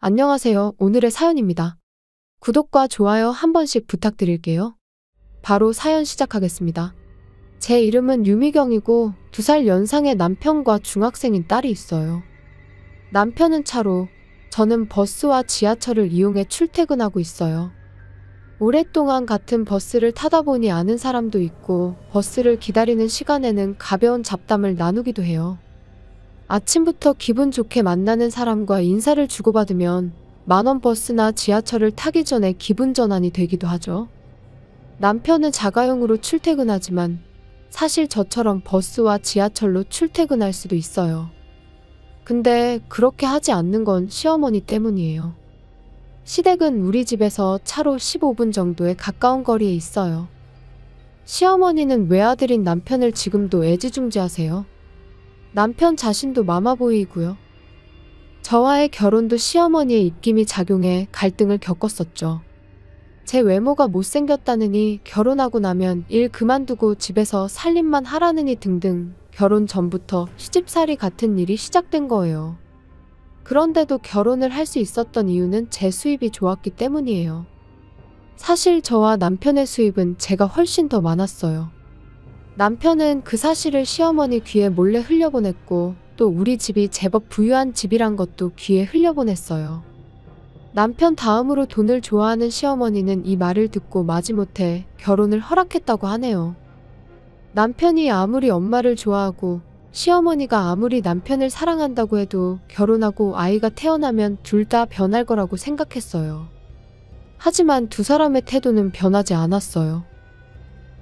안녕하세요. 오늘의 사연입니다. 구독과 좋아요 한 번씩 부탁드릴게요. 바로 사연 시작하겠습니다. 제 이름은 유미경이고 2살 연상의 남편과 중학생인 딸이 있어요. 남편은 차로, 저는 버스와 지하철을 이용해 출퇴근하고 있어요. 오랫동안 같은 버스를 타다 보니 아는 사람도 있고 버스를 기다리는 시간에는 가벼운 잡담을 나누기도 해요. 아침부터 기분 좋게 만나는 사람과 인사를 주고받으면 만원 버스나 지하철을 타기 전에 기분 전환이 되기도 하죠. 남편은 자가용으로 출퇴근하지만 사실 저처럼 버스와 지하철로 출퇴근할 수도 있어요. 근데 그렇게 하지 않는 건 시어머니 때문이에요. 시댁은 우리 집에서 차로 15분 정도에 가까운 거리에 있어요. 시어머니는 외아들인 남편을 지금도 애지중지하세요. 남편 자신도 마마보이고요. 저와의 결혼도 시어머니의 입김이 작용해 갈등을 겪었었죠. 제 외모가 못생겼다느니 결혼하고 나면 일 그만두고 집에서 살림만 하라느니 등등 결혼 전부터 시집살이 같은 일이 시작된 거예요. 그런데도 결혼을 할 수 있었던 이유는 제 수입이 좋았기 때문이에요. 사실 저와 남편의 수입은 제가 훨씬 더 많았어요. 남편은 그 사실을 시어머니 귀에 몰래 흘려보냈고 또 우리 집이 제법 부유한 집이란 것도 귀에 흘려보냈어요. 남편 다음으로 돈을 좋아하는 시어머니는 이 말을 듣고 마지못해 결혼을 허락했다고 하네요. 남편이 아무리 엄마를 좋아하고 시어머니가 아무리 남편을 사랑한다고 해도 결혼하고 아이가 태어나면 둘 다 변할 거라고 생각했어요. 하지만 두 사람의 태도는 변하지 않았어요.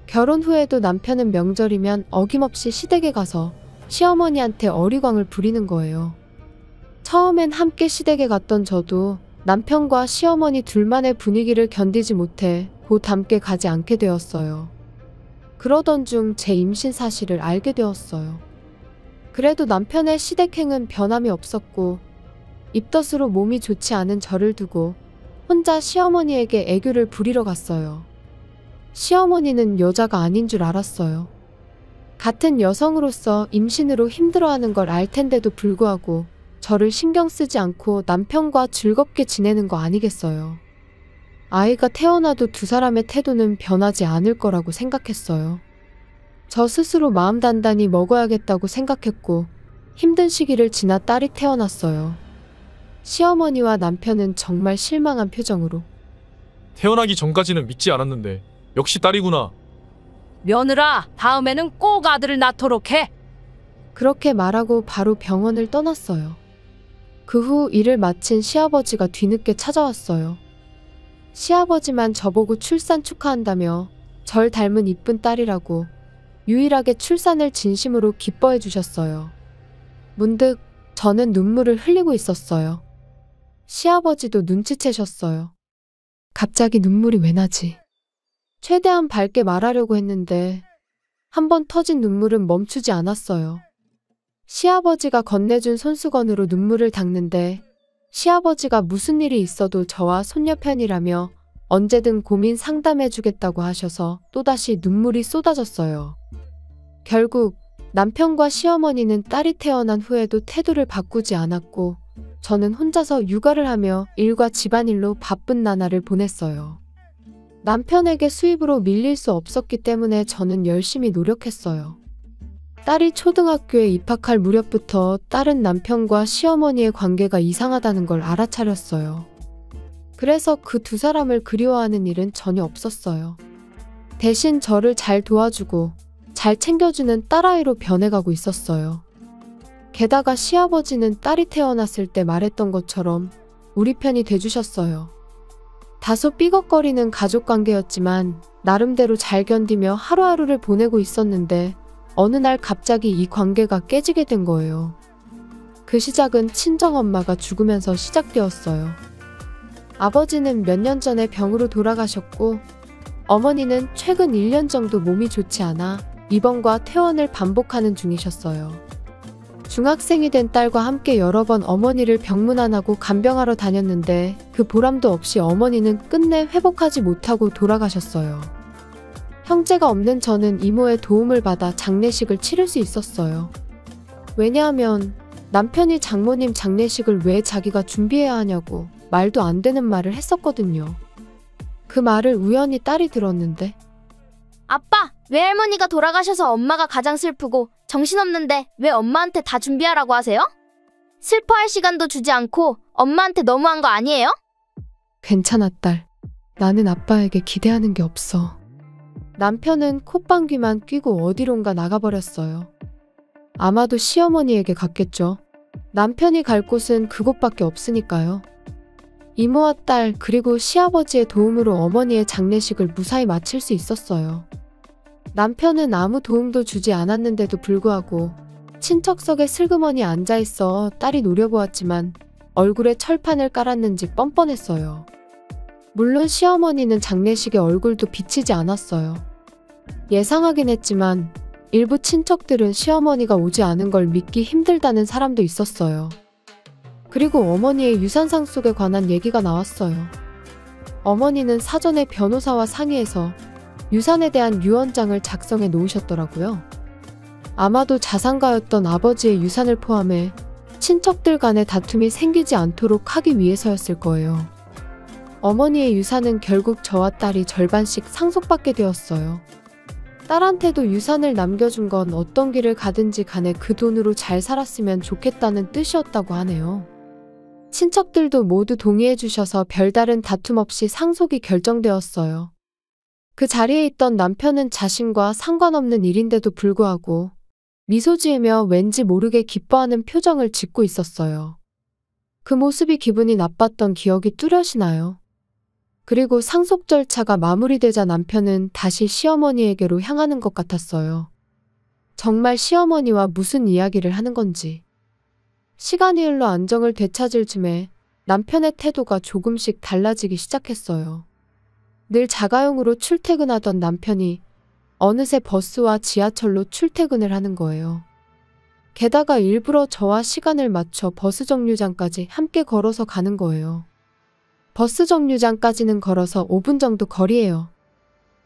결혼 후에도 남편은 명절이면 어김없이 시댁에 가서 시어머니한테 어리광을 부리는 거예요. 처음엔 함께 시댁에 갔던 저도 남편과 시어머니 둘만의 분위기를 견디지 못해 곧 함께 가지 않게 되었어요. 그러던 중 제 임신 사실을 알게 되었어요. 그래도 남편의 시댁행은 변함이 없었고 입덧으로 몸이 좋지 않은 저를 두고 혼자 시어머니에게 애교를 부리러 갔어요. 시어머니는 여자가 아닌 줄 알았어요. 같은 여성으로서 임신으로 힘들어하는 걸 알 텐데도 불구하고 저를 신경 쓰지 않고 남편과 즐겁게 지내는 거 아니겠어요. 아이가 태어나도 두 사람의 태도는 변하지 않을 거라고 생각했어요. 저 스스로 마음 단단히 먹어야겠다고 생각했고 힘든 시기를 지나 딸이 태어났어요. 시어머니와 남편은 정말 실망한 표정으로 태어나기 전까지는 믿지 않았는데 역시 딸이구나. 며느라, 다음에는 꼭 아들을 낳도록 해. 그렇게 말하고 바로 병원을 떠났어요. 그 후 일을 마친 시아버지가 뒤늦게 찾아왔어요. 시아버지만 저보고 출산 축하한다며 절 닮은 이쁜 딸이라고 유일하게 출산을 진심으로 기뻐해 주셨어요. 문득 저는 눈물을 흘리고 있었어요. 시아버지도 눈치채셨어요. 갑자기 눈물이 왜 나지? 최대한 밝게 말하려고 했는데 한번 터진 눈물은 멈추지 않았어요. 시아버지가 건네준 손수건으로 눈물을 닦는데 시아버지가 무슨 일이 있어도 저와 손녀 편이라며 언제든 고민 상담해주겠다고 하셔서 또다시 눈물이 쏟아졌어요. 결국 남편과 시어머니는 딸이 태어난 후에도 태도를 바꾸지 않았고 저는 혼자서 육아를 하며 일과 집안일로 바쁜 나날을 보냈어요. 남편에게 수입으로 밀릴 수 없었기 때문에 저는 열심히 노력했어요. 딸이 초등학교에 입학할 무렵부터 딸은 남편과 시어머니의 관계가 이상하다는 걸 알아차렸어요. 그래서 그 두 사람을 그리워하는 일은 전혀 없었어요. 대신 저를 잘 도와주고 잘 챙겨주는 딸아이로 변해가고 있었어요. 게다가 시아버지는 딸이 태어났을 때 말했던 것처럼 우리 편이 돼주셨어요. 다소 삐걱거리는 가족관계였지만 나름대로 잘 견디며 하루하루를 보내고 있었는데 어느 날 갑자기 이 관계가 깨지게 된 거예요. 그 시작은 친정엄마가 죽으면서 시작되었어요. 아버지는 몇 년 전에 병으로 돌아가셨고 어머니는 최근 1년 정도 몸이 좋지 않아 입원과 퇴원을 반복하는 중이셨어요. 중학생이 된 딸과 함께 여러 번 어머니를 병문안하고 간병하러 다녔는데 그 보람도 없이 어머니는 끝내 회복하지 못하고 돌아가셨어요. 형제가 없는 저는 이모의 도움을 받아 장례식을 치를 수 있었어요. 왜냐하면 남편이 장모님 장례식을 왜 자기가 준비해야 하냐고 말도 안 되는 말을 했었거든요. 그 말을 우연히 딸이 들었는데 아빠, 외할머니가 돌아가셔서 엄마가 가장 슬프고 정신없는데 왜 엄마한테 다 준비하라고 하세요? 슬퍼할 시간도 주지 않고 엄마한테 너무한 거 아니에요? 괜찮아 딸. 나는 아빠에게 기대하는 게 없어. 남편은 콧방귀만 뀌고 어디론가 나가버렸어요. 아마도 시어머니에게 갔겠죠. 남편이 갈 곳은 그곳밖에 없으니까요. 이모와 딸 그리고 시아버지의 도움으로 어머니의 장례식을 무사히 마칠 수 있었어요. 남편은 아무 도움도 주지 않았는데도 불구하고 친척석에 슬그머니 앉아있어 딸이 노려보았지만 얼굴에 철판을 깔았는지 뻔뻔했어요. 물론 시어머니는 장례식에 얼굴도 비치지 않았어요. 예상하긴 했지만 일부 친척들은 시어머니가 오지 않은 걸 믿기 힘들다는 사람도 있었어요. 그리고 어머니의 유산상 속에 관한 얘기가 나왔어요. 어머니는 사전에 변호사와 상의해서 유산에 대한 유언장을 작성해 놓으셨더라고요. 아마도 자산가였던 아버지의 유산을 포함해 친척들 간의 다툼이 생기지 않도록 하기 위해서였을 거예요. 어머니의 유산은 결국 저와 딸이 절반씩 상속받게 되었어요. 딸한테도 유산을 남겨준 건 어떤 길을 가든지 간에 그 돈으로 잘 살았으면 좋겠다는 뜻이었다고 하네요. 친척들도 모두 동의해 주셔서 별다른 다툼 없이 상속이 결정되었어요. 그 자리에 있던 남편은 자신과 상관없는 일인데도 불구하고 미소 지으며 왠지 모르게 기뻐하는 표정을 짓고 있었어요. 그 모습이 기분이 나빴던 기억이 뚜렷이 나요. 그리고 상속 절차가 마무리되자 남편은 다시 시어머니에게로 향하는 것 같았어요. 정말 시어머니와 무슨 이야기를 하는 건지. 시간이 흘러 안정을 되찾을 즈음에 남편의 태도가 조금씩 달라지기 시작했어요. 늘 자가용으로 출퇴근하던 남편이 어느새 버스와 지하철로 출퇴근을 하는 거예요. 게다가 일부러 저와 시간을 맞춰 버스 정류장까지 함께 걸어서 가는 거예요. 버스 정류장까지는 걸어서 5분 정도 거리예요.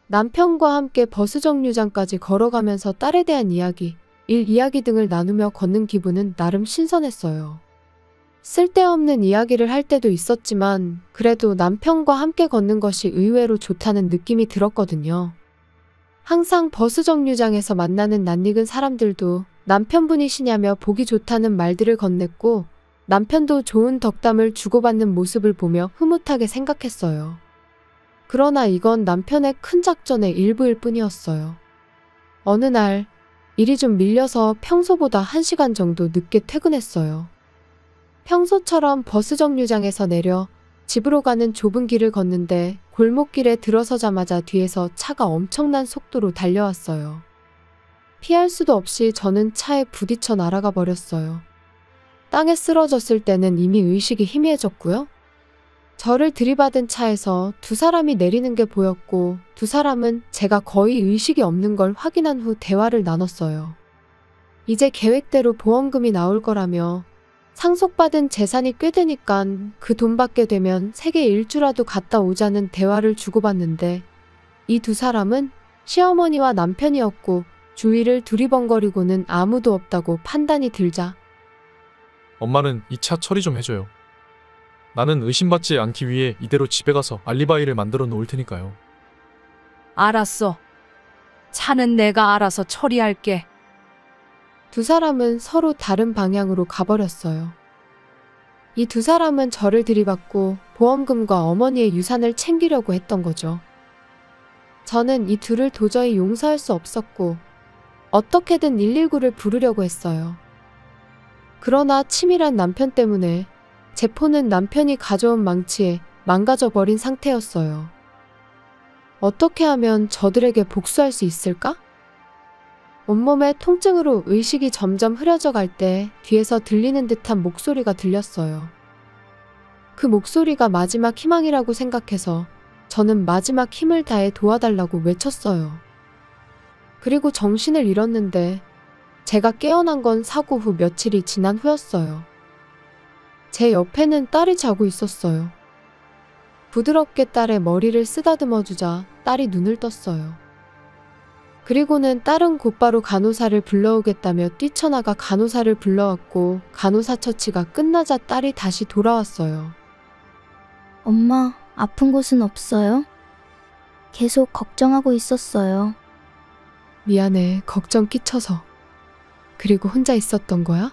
남편과 함께 버스 정류장까지 걸어가면서 딸에 대한 이야기, 일 이야기 등을 나누며 걷는 기분은 나름 신선했어요. 쓸데없는 이야기를 할 때도 있었지만 그래도 남편과 함께 걷는 것이 의외로 좋다는 느낌이 들었거든요. 항상 버스 정류장에서 만나는 낯익은 사람들도 남편분이시냐며 보기 좋다는 말들을 건넸고 남편도 좋은 덕담을 주고받는 모습을 보며 흐뭇하게 생각했어요. 그러나 이건 남편의 큰 작전의 일부일 뿐이었어요. 어느 날 일이 좀 밀려서 평소보다 1시간 정도 늦게 퇴근했어요. 평소처럼 버스 정류장에서 내려 집으로 가는 좁은 길을 걷는데 골목길에 들어서자마자 뒤에서 차가 엄청난 속도로 달려왔어요. 피할 수도 없이 저는 차에 부딪혀 날아가 버렸어요. 땅에 쓰러졌을 때는 이미 의식이 희미해졌고요. 저를 들이받은 차에서 두 사람이 내리는 게 보였고 두 사람은 제가 거의 의식이 없는 걸 확인한 후 대화를 나눴어요. 이제 계획대로 보험금이 나올 거라며 상속받은 재산이 꽤 되니까 그 돈 받게 되면 세계 일주라도 갔다 오자는 대화를 주고받는데 이 두 사람은 시어머니와 남편이었고 주위를 두리번거리고는 아무도 없다고 판단이 들자 엄마는 이 차 처리 좀 해줘요. 나는 의심받지 않기 위해 이대로 집에 가서 알리바이를 만들어 놓을 테니까요. 알았어. 차는 내가 알아서 처리할게. 두 사람은 서로 다른 방향으로 가버렸어요. 이 두 사람은 저를 들이받고 보험금과 어머니의 유산을 챙기려고 했던 거죠. 저는 이 둘을 도저히 용서할 수 없었고 어떻게든 119를 부르려고 했어요. 그러나 치밀한 남편 때문에 제 폰은 남편이 가져온 망치에 망가져 버린 상태였어요. 어떻게 하면 저들에게 복수할 수 있을까? 온몸의 통증으로 의식이 점점 흐려져 갈 때 뒤에서 들리는 듯한 목소리가 들렸어요. 그 목소리가 마지막 희망이라고 생각해서 저는 마지막 힘을 다해 도와달라고 외쳤어요. 그리고 정신을 잃었는데 제가 깨어난 건 사고 후 며칠이 지난 후였어요. 제 옆에는 딸이 자고 있었어요. 부드럽게 딸의 머리를 쓰다듬어 주자 딸이 눈을 떴어요. 그리고는 딸은 곧바로 간호사를 불러오겠다며 뛰쳐나가 간호사를 불러왔고 간호사 처치가 끝나자 딸이 다시 돌아왔어요. 엄마, 아픈 곳은 없어요? 계속 걱정하고 있었어요. 미안해, 걱정 끼쳐서. 그리고 혼자 있었던 거야?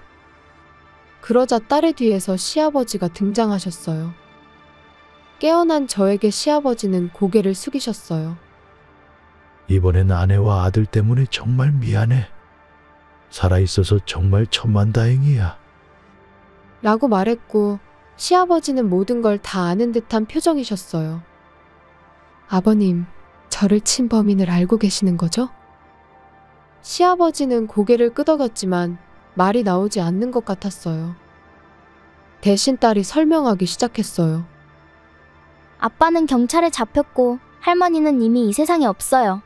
그러자 딸의 뒤에서 시아버지가 등장하셨어요. 깨어난 저에게 시아버지는 고개를 숙이셨어요. 이번엔 아내와 아들 때문에 정말 미안해. 살아있어서 정말 천만다행이야. 라고 말했고 시아버지는 모든 걸 다 아는 듯한 표정이셨어요. 아버님, 저를 친 범인을 알고 계시는 거죠? 시아버지는 고개를 끄덕였지만 말이 나오지 않는 것 같았어요. 대신 딸이 설명하기 시작했어요. 아빠는 경찰에 잡혔고 할머니는 이미 이 세상에 없어요.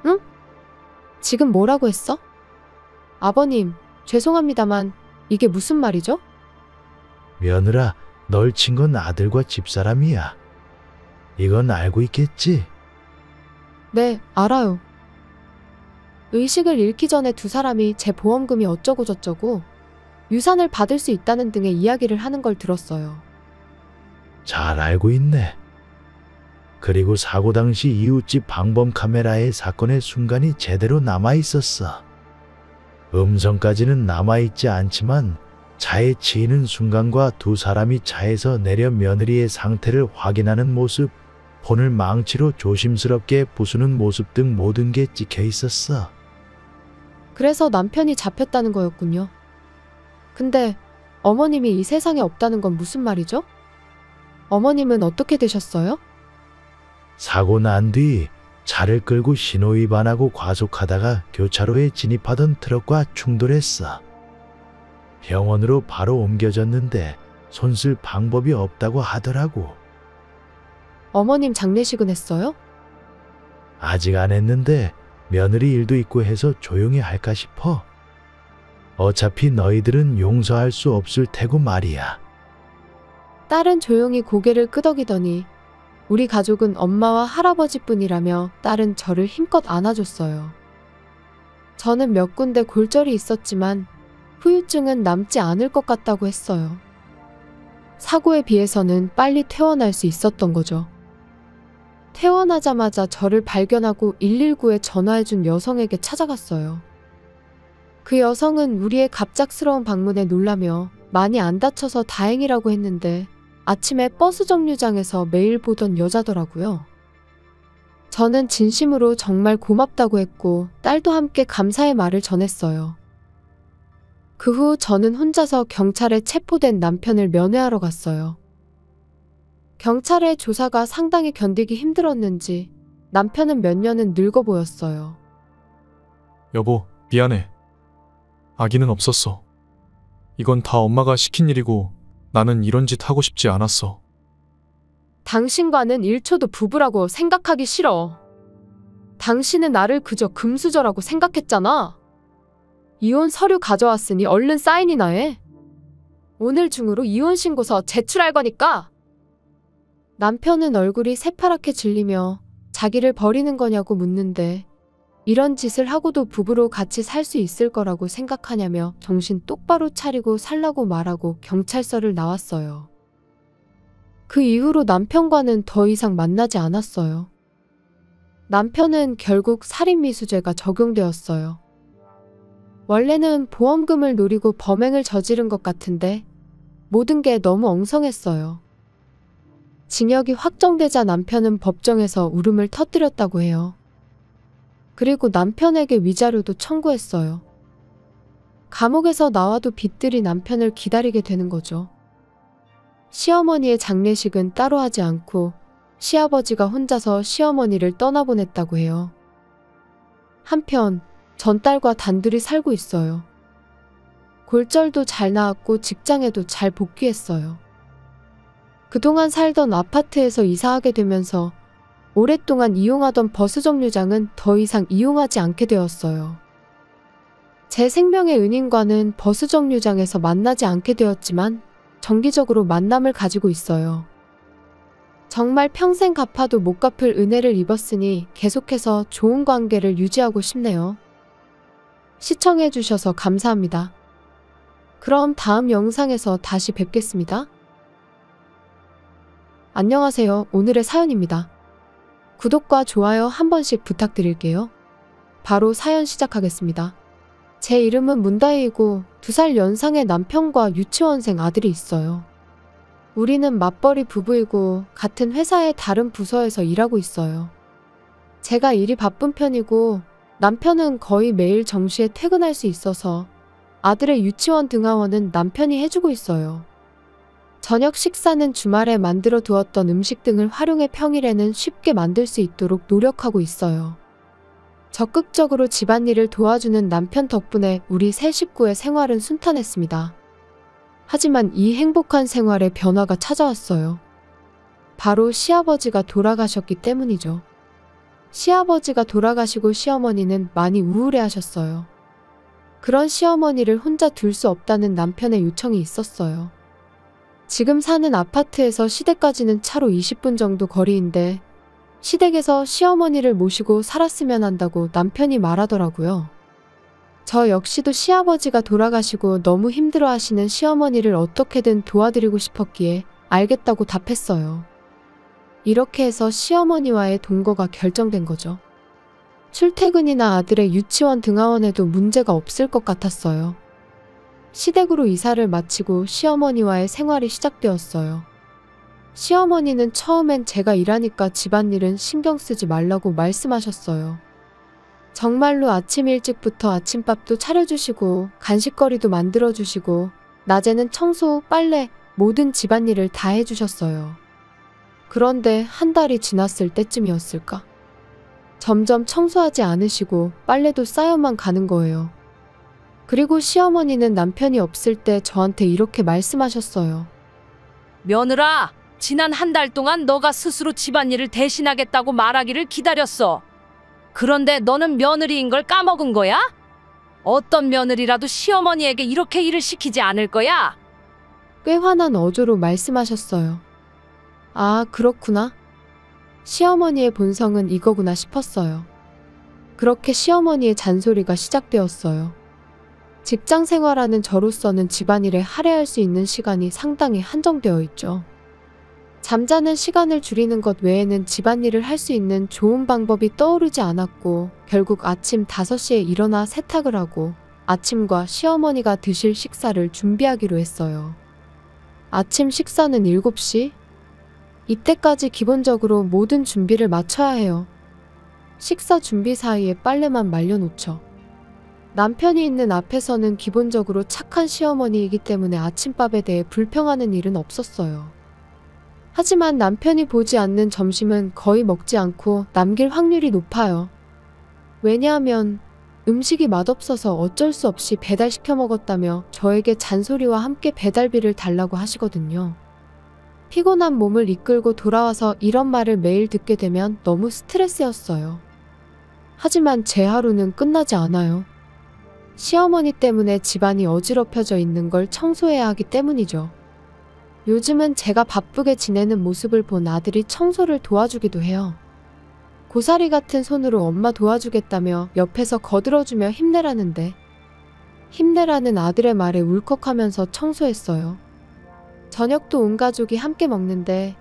응? 지금 뭐라고 했어? 아버님, 죄송합니다만 이게 무슨 말이죠? 며느라, 널 친 건 아들과 집사람이야. 이건 알고 있겠지? 네, 알아요. 의식을 잃기 전에 두 사람이 제 보험금이 어쩌고 저쩌고 유산을 받을 수 있다는 등의 이야기를 하는 걸 들었어요. 잘 알고 있네. 그리고 사고 당시 이웃집 방범 카메라에 사건의 순간이 제대로 남아 있었어. 음성까지는 남아있지 않지만 차에 치이는 순간과 두 사람이 차에서 내려 며느리의 상태를 확인하는 모습, 폰을 망치로 조심스럽게 부수는 모습 등 모든 게 찍혀 있었어. 그래서 남편이 잡혔다는 거였군요. 근데 어머님이 이 세상에 없다는 건 무슨 말이죠? 어머님은 어떻게 되셨어요? 사고 난 뒤 차를 끌고 신호위반하고 과속하다가 교차로에 진입하던 트럭과 충돌했어. 병원으로 바로 옮겨졌는데 손쓸 방법이 없다고 하더라고. 어머님 장례식은 했어요? 아직 안 했는데 며느리 일도 있고 해서 조용히 할까 싶어. 어차피 너희들은 용서할 수 없을 테고 말이야. 딸은 조용히 고개를 끄덕이더니 우리 가족은 엄마와 할아버지뿐이라며 딸은 저를 힘껏 안아줬어요. 저는 몇 군데 골절이 있었지만 후유증은 남지 않을 것 같다고 했어요. 사고에 비해서는 빨리 퇴원할 수 있었던 거죠. 퇴원하자마자 저를 발견하고 119에 전화해준 여성에게 찾아갔어요. 그 여성은 우리의 갑작스러운 방문에 놀라며 많이 안 다쳐서 다행이라고 했는데 아침에 버스 정류장에서 매일 보던 여자더라고요. 저는 진심으로 정말 고맙다고 했고 딸도 함께 감사의 말을 전했어요. 그 후 저는 혼자서 경찰에 체포된 남편을 면회하러 갔어요. 경찰의 조사가 상당히 견디기 힘들었는지 남편은 몇 년은 늙어 보였어요. 여보, 미안해. 아기는 없었어. 이건 다 엄마가 시킨 일이고 나는 이런 짓 하고 싶지 않았어. 당신과는 1초도 부부라고 생각하기 싫어. 당신은 나를 그저 금수저라고 생각했잖아. 이혼 서류 가져왔으니 얼른 사인이나 해. 오늘 중으로 이혼 신고서 제출할 거니까. 남편은 얼굴이 새파랗게 질리며 자기를 버리는 거냐고 묻는데 이런 짓을 하고도 부부로 같이 살 수 있을 거라고 생각하냐며 정신 똑바로 차리고 살라고 말하고 경찰서를 나왔어요. 그 이후로 남편과는 더 이상 만나지 않았어요. 남편은 결국 살인미수죄가 적용되었어요. 원래는 보험금을 노리고 범행을 저지른 것 같은데 모든 게 너무 엉성했어요. 징역이 확정되자 남편은 법정에서 울음을 터뜨렸다고 해요. 그리고 남편에게 위자료도 청구했어요. 감옥에서 나와도 빚들이 남편을 기다리게 되는 거죠. 시어머니의 장례식은 따로 하지 않고 시아버지가 혼자서 시어머니를 떠나보냈다고 해요. 한편 전 딸과 단둘이 살고 있어요. 골절도 잘 나았고 직장에도 잘 복귀했어요. 그동안 살던 아파트에서 이사하게 되면서 오랫동안 이용하던 버스 정류장은 더 이상 이용하지 않게 되었어요. 제 생명의 은인과는 버스 정류장에서 만나지 않게 되었지만 정기적으로 만남을 가지고 있어요. 정말 평생 갚아도 못 갚을 은혜를 입었으니 계속해서 좋은 관계를 유지하고 싶네요. 시청해주셔서 감사합니다. 그럼 다음 영상에서 다시 뵙겠습니다. 안녕하세요. 오늘의 사연입니다. 구독과 좋아요 한 번씩 부탁드릴게요. 바로 사연 시작하겠습니다. 제 이름은 문다혜이고 2살 연상의 남편과 유치원생 아들이 있어요. 우리는 맞벌이 부부이고 같은 회사의 다른 부서에서 일하고 있어요. 제가 일이 바쁜 편이고 남편은 거의 매일 정시에 퇴근할 수 있어서 아들의 유치원 등하원은 남편이 해주고 있어요. 저녁 식사는 주말에 만들어 두었던 음식 등을 활용해 평일에는 쉽게 만들 수 있도록 노력하고 있어요. 적극적으로 집안일을 도와주는 남편 덕분에 우리 세 식구의 생활은 순탄했습니다. 하지만 이 행복한 생활에 변화가 찾아왔어요. 바로 시아버지가 돌아가셨기 때문이죠. 시아버지가 돌아가시고 시어머니는 많이 우울해하셨어요. 그런 시어머니를 혼자 둘 수 없다는 남편의 요청이 있었어요. 지금 사는 아파트에서 시댁까지는 차로 20분 정도 거리인데 시댁에서 시어머니를 모시고 살았으면 한다고 남편이 말하더라고요. 저 역시도 시아버지가 돌아가시고 너무 힘들어하시는 시어머니를 어떻게든 도와드리고 싶었기에 알겠다고 답했어요. 이렇게 해서 시어머니와의 동거가 결정된 거죠. 출퇴근이나 아들의 유치원 등하원에도 문제가 없을 것 같았어요. 시댁으로 이사를 마치고 시어머니와의 생활이 시작되었어요. 시어머니는 처음엔 제가 일하니까 집안일은 신경 쓰지 말라고 말씀하셨어요. 정말로 아침 일찍부터 아침밥도 차려주시고 간식거리도 만들어주시고 낮에는 청소, 빨래, 모든 집안일을 다 해주셨어요. 그런데 한 달이 지났을 때쯤이었을까? 점점 청소하지 않으시고 빨래도 쌓여만 가는 거예요. 그리고 시어머니는 남편이 없을 때 저한테 이렇게 말씀하셨어요. 며느라, 지난 한 달 동안 너가 스스로 집안일을 대신하겠다고 말하기를 기다렸어. 그런데 너는 며느리인 걸 까먹은 거야? 어떤 며느리라도 시어머니에게 이렇게 일을 시키지 않을 거야? 꽤 화난 어조로 말씀하셨어요. 아, 그렇구나. 시어머니의 본성은 이거구나 싶었어요. 그렇게 시어머니의 잔소리가 시작되었어요. 직장 생활하는 저로서는 집안일에 할애할 수 있는 시간이 상당히 한정되어 있죠. 잠자는 시간을 줄이는 것 외에는 집안일을 할 수 있는 좋은 방법이 떠오르지 않았고 결국 아침 5시에 일어나 세탁을 하고 아침과 시어머니가 드실 식사를 준비하기로 했어요. 아침 식사는 7시? 이때까지 기본적으로 모든 준비를 마쳐야 해요. 식사 준비 사이에 빨래만 말려놓죠. 남편이 있는 앞에서는 기본적으로 착한 시어머니이기 때문에 아침밥에 대해 불평하는 일은 없었어요. 하지만 남편이 보지 않는 점심은 거의 먹지 않고 남길 확률이 높아요. 왜냐하면 음식이 맛없어서 어쩔 수 없이 배달시켜 먹었다며 저에게 잔소리와 함께 배달비를 달라고 하시거든요. 피곤한 몸을 이끌고 돌아와서 이런 말을 매일 듣게 되면 너무 스트레스였어요. 하지만 제 하루는 끝나지 않아요. 시어머니 때문에 집안이 어지럽혀져 있는 걸 청소해야 하기 때문이죠. 요즘은 제가 바쁘게 지내는 모습을 본 아들이 청소를 도와주기도 해요. 고사리 같은 손으로 엄마 도와주겠다며 옆에서 거들어주며 힘내라는데 힘내라는 아들의 말에 울컥하면서 청소했어요. 저녁도 온 가족이 함께 먹는데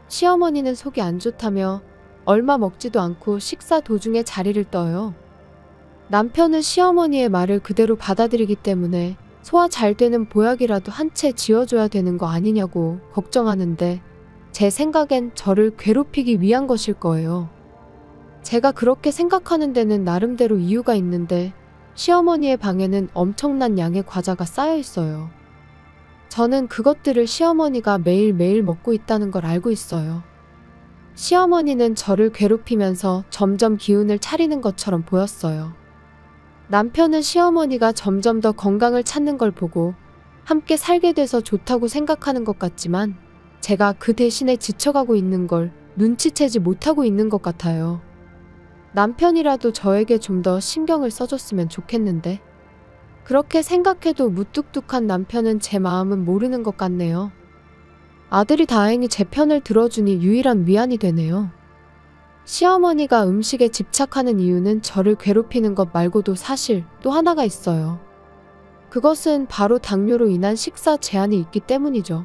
시어머니는 속이 안 좋다며 얼마 먹지도 않고 식사 도중에 자리를 떠요. 남편은 시어머니의 말을 그대로 받아들이기 때문에 소화 잘 되는 보약이라도 한 채 지어줘야 되는 거 아니냐고 걱정하는데 제 생각엔 저를 괴롭히기 위한 것일 거예요. 제가 그렇게 생각하는 데는 나름대로 이유가 있는데 시어머니의 방에는 엄청난 양의 과자가 쌓여 있어요. 저는 그것들을 시어머니가 매일매일 먹고 있다는 걸 알고 있어요. 시어머니는 저를 괴롭히면서 점점 기운을 차리는 것처럼 보였어요. 남편은 시어머니가 점점 더 건강을 찾는 걸 보고 함께 살게 돼서 좋다고 생각하는 것 같지만 제가 그 대신에 지쳐가고 있는 걸 눈치채지 못하고 있는 것 같아요. 남편이라도 저에게 좀 더 신경을 써줬으면 좋겠는데 그렇게 생각해도 무뚝뚝한 남편은 제 마음은 모르는 것 같네요. 아들이 다행히 제 편을 들어주니 유일한 위안이 되네요. 시어머니가 음식에 집착하는 이유는 저를 괴롭히는 것 말고도 사실 또 하나가 있어요. 그것은 바로 당뇨로 인한 식사 제한이 있기 때문이죠.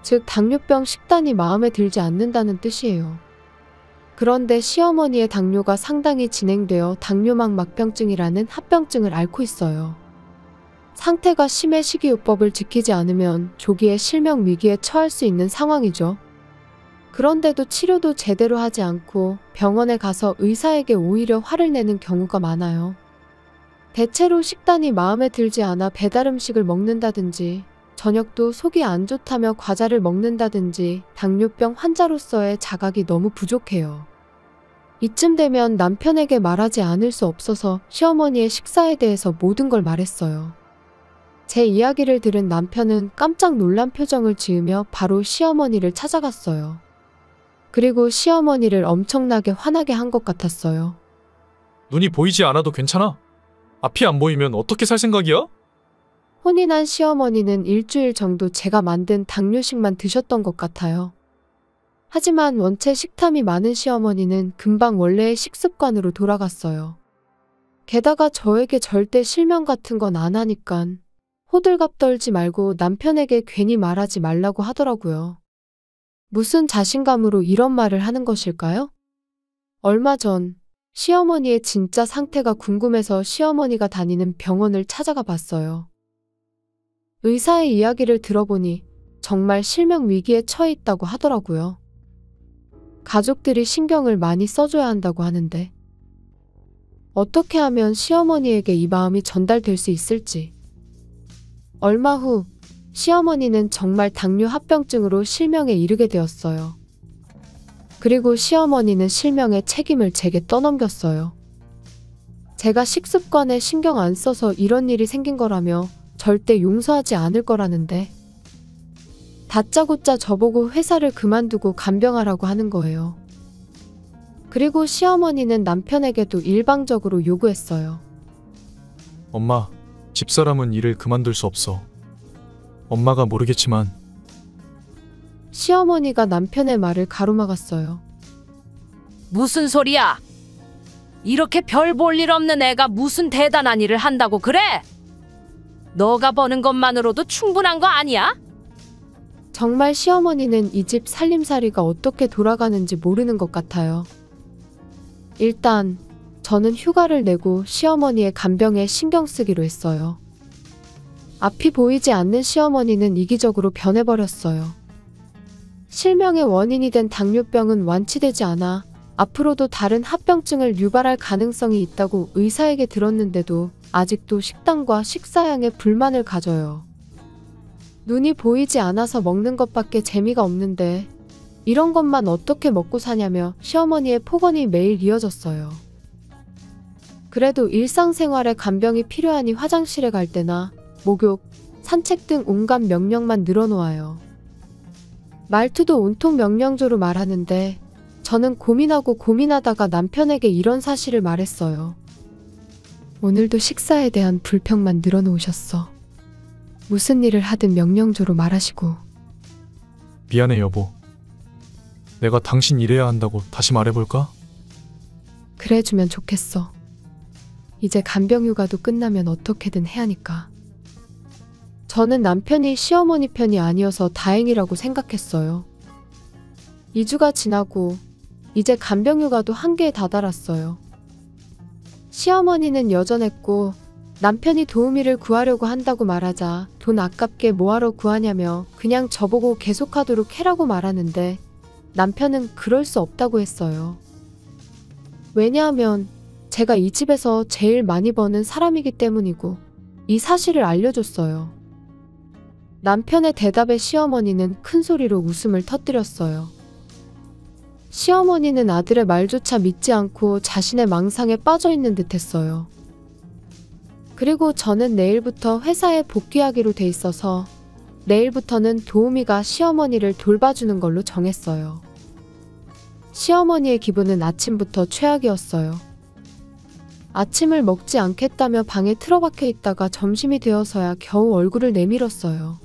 즉, 당뇨병 식단이 마음에 들지 않는다는 뜻이에요. 그런데 시어머니의 당뇨가 상당히 진행되어 당뇨막 막병증이라는 합병증을 앓고 있어요. 상태가 심해 식이요법을 지키지 않으면 조기에 실명 위기에 처할 수 있는 상황이죠. 그런데도 치료도 제대로 하지 않고 병원에 가서 의사에게 오히려 화를 내는 경우가 많아요. 대체로 식단이 마음에 들지 않아 배달 음식을 먹는다든지, 저녁도 속이 안 좋다며 과자를 먹는다든지 당뇨병 환자로서의 자각이 너무 부족해요. 이쯤 되면 남편에게 말하지 않을 수 없어서 시어머니의 식사에 대해서 모든 걸 말했어요. 제 이야기를 들은 남편은 깜짝 놀란 표정을 지으며 바로 시어머니를 찾아갔어요. 그리고 시어머니를 엄청나게 화나게 한 것 같았어요. 눈이 보이지 않아도 괜찮아? 앞이 안 보이면 어떻게 살 생각이야? 혼이 난 시어머니는 일주일 정도 제가 만든 당뇨식만 드셨던 것 같아요. 하지만 원체 식탐이 많은 시어머니는 금방 원래의 식습관으로 돌아갔어요. 게다가 저에게 절대 실명 같은 건 안 하니깐 호들갑 떨지 말고 남편에게 괜히 말하지 말라고 하더라고요. 무슨 자신감으로 이런 말을 하는 것일까요? 얼마 전 시어머니의 진짜 상태가 궁금해서 시어머니가 다니는 병원을 찾아가 봤어요. 의사의 이야기를 들어보니 정말 실명 위기에 처해 있다고 하더라고요. 가족들이 신경을 많이 써줘야 한다고 하는데 어떻게 하면 시어머니에게 이 마음이 전달될 수 있을지. 얼마 후 시어머니는 정말 당뇨 합병증으로 실명에 이르게 되었어요. 그리고 시어머니는 실명의 책임을 제게 떠넘겼어요. 제가 식습관에 신경 안 써서 이런 일이 생긴 거라며 절대 용서하지 않을 거라는데 다짜고짜 저보고 회사를 그만두고 간병하라고 하는 거예요. 그리고 시어머니는 남편에게도 일방적으로 요구했어요. 엄마, 집사람은 일을 그만둘 수 없어. 엄마가 모르겠지만. 시어머니가 남편의 말을 가로막았어요. 무슨 소리야? 이렇게 별 볼 일 없는 애가 무슨 대단한 일을 한다고 그래? 너가 버는 것만으로도 충분한 거 아니야? 정말 시어머니는 이 집 살림살이가 어떻게 돌아가는지 모르는 것 같아요. 일단 저는 휴가를 내고 시어머니의 간병에 신경 쓰기로 했어요. 앞이 보이지 않는 시어머니는 이기적으로 변해버렸어요. 실명의 원인이 된 당뇨병은 완치되지 않아 앞으로도 다른 합병증을 유발할 가능성이 있다고 의사에게 들었는데도 아직도 식단과 식사량에 불만을 가져요. 눈이 보이지 않아서 먹는 것밖에 재미가 없는데 이런 것만 어떻게 먹고 사냐며 시어머니의 폭언이 매일 이어졌어요. 그래도 일상생활에 간병이 필요하니 화장실에 갈 때나 목욕, 산책 등 온갖 명령만 늘어놓아요. 말투도 온통 명령조로 말하는데 저는 고민하고 고민하다가 남편에게 이런 사실을 말했어요. 오늘도 식사에 대한 불평만 늘어놓으셨어. 무슨 일을 하든 명령조로 말하시고. 미안해 여보. 내가 당신 일해야 한다고 다시 말해볼까? 그래주면 좋겠어. 이제 간병휴가도 끝나면 어떻게든 해야 하니까. 저는 남편이 시어머니 편이 아니어서 다행이라고 생각했어요. 2주가 지나고 이제 간병휴가도 한계에 다다랐어요. 시어머니는 여전했고 남편이 도우미를 구하려고 한다고 말하자 돈 아깝게 뭐하러 구하냐며 그냥 저보고 계속하도록 해라고 말하는데 남편은 그럴 수 없다고 했어요. 왜냐하면 제가 이 집에서 제일 많이 버는 사람이기 때문이고 이 사실을 알려줬어요. 남편의 대답에 시어머니는 큰 소리로 웃음을 터뜨렸어요. 시어머니는 아들의 말조차 믿지 않고 자신의 망상에 빠져있는 듯했어요. 그리고 저는 내일부터 회사에 복귀하기로 돼 있어서 내일부터는 도우미가 시어머니를 돌봐주는 걸로 정했어요. 시어머니의 기분은 아침부터 최악이었어요. 아침을 먹지 않겠다며 방에 틀어박혀 있다가 점심이 되어서야 겨우 얼굴을 내밀었어요.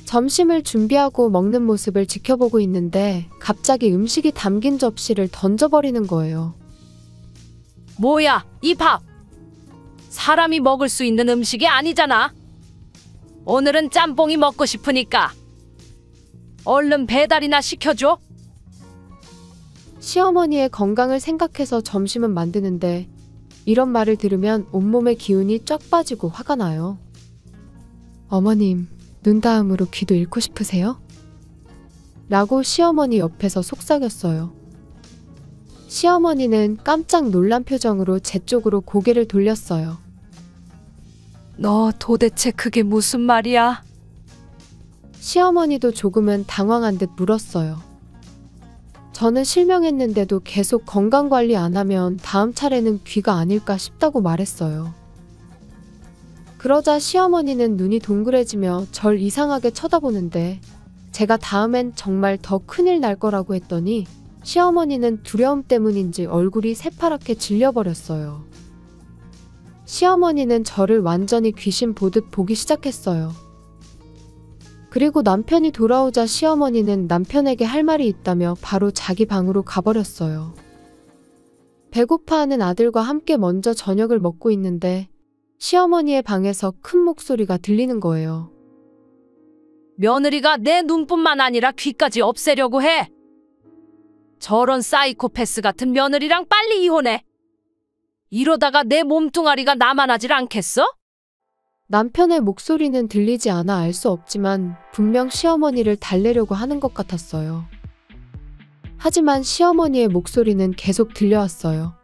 점심을 준비하고 먹는 모습을 지켜보고 있는데 갑자기 음식이 담긴 접시를 던져버리는 거예요. 뭐야, 이 밥! 사람이 먹을 수 있는 음식이 아니잖아. 오늘은 짬뽕이 먹고 싶으니까 얼른 배달이나 시켜줘. 시어머니의 건강을 생각해서 점심은 만드는데 이런 말을 들으면 온몸의 기운이 쫙 빠지고 화가 나요. 어머님, 눈 다음으로 귀도 잃고 싶으세요? 라고 시어머니 옆에서 속삭였어요. 시어머니는 깜짝 놀란 표정으로 제 쪽으로 고개를 돌렸어요. 너 도대체 그게 무슨 말이야? 시어머니도 조금은 당황한 듯 물었어요. 저는 실명했는데도 계속 건강관리 안 하면 다음 차례는 귀가 아닐까 싶다고 말했어요. 그러자 시어머니는 눈이 동그래지며 절 이상하게 쳐다보는데 제가 다음엔 정말 더 큰일 날 거라고 했더니 시어머니는 두려움 때문인지 얼굴이 새파랗게 질려버렸어요. 시어머니는 저를 완전히 귀신 보듯 보기 시작했어요. 그리고 남편이 돌아오자 시어머니는 남편에게 할 말이 있다며 바로 자기 방으로 가버렸어요. 배고파하는 아들과 함께 먼저 저녁을 먹고 있는데 시어머니의 방에서 큰 목소리가 들리는 거예요. 며느리가 내 눈뿐만 아니라 귀까지 없애려고 해. 저런 사이코패스 같은 며느리랑 빨리 이혼해. 이러다가 내 몸뚱아리가 남아나질 않겠어? 남편의 목소리는 들리지 않아 알 수 없지만 분명 시어머니를 달래려고 하는 것 같았어요. 하지만 시어머니의 목소리는 계속 들려왔어요.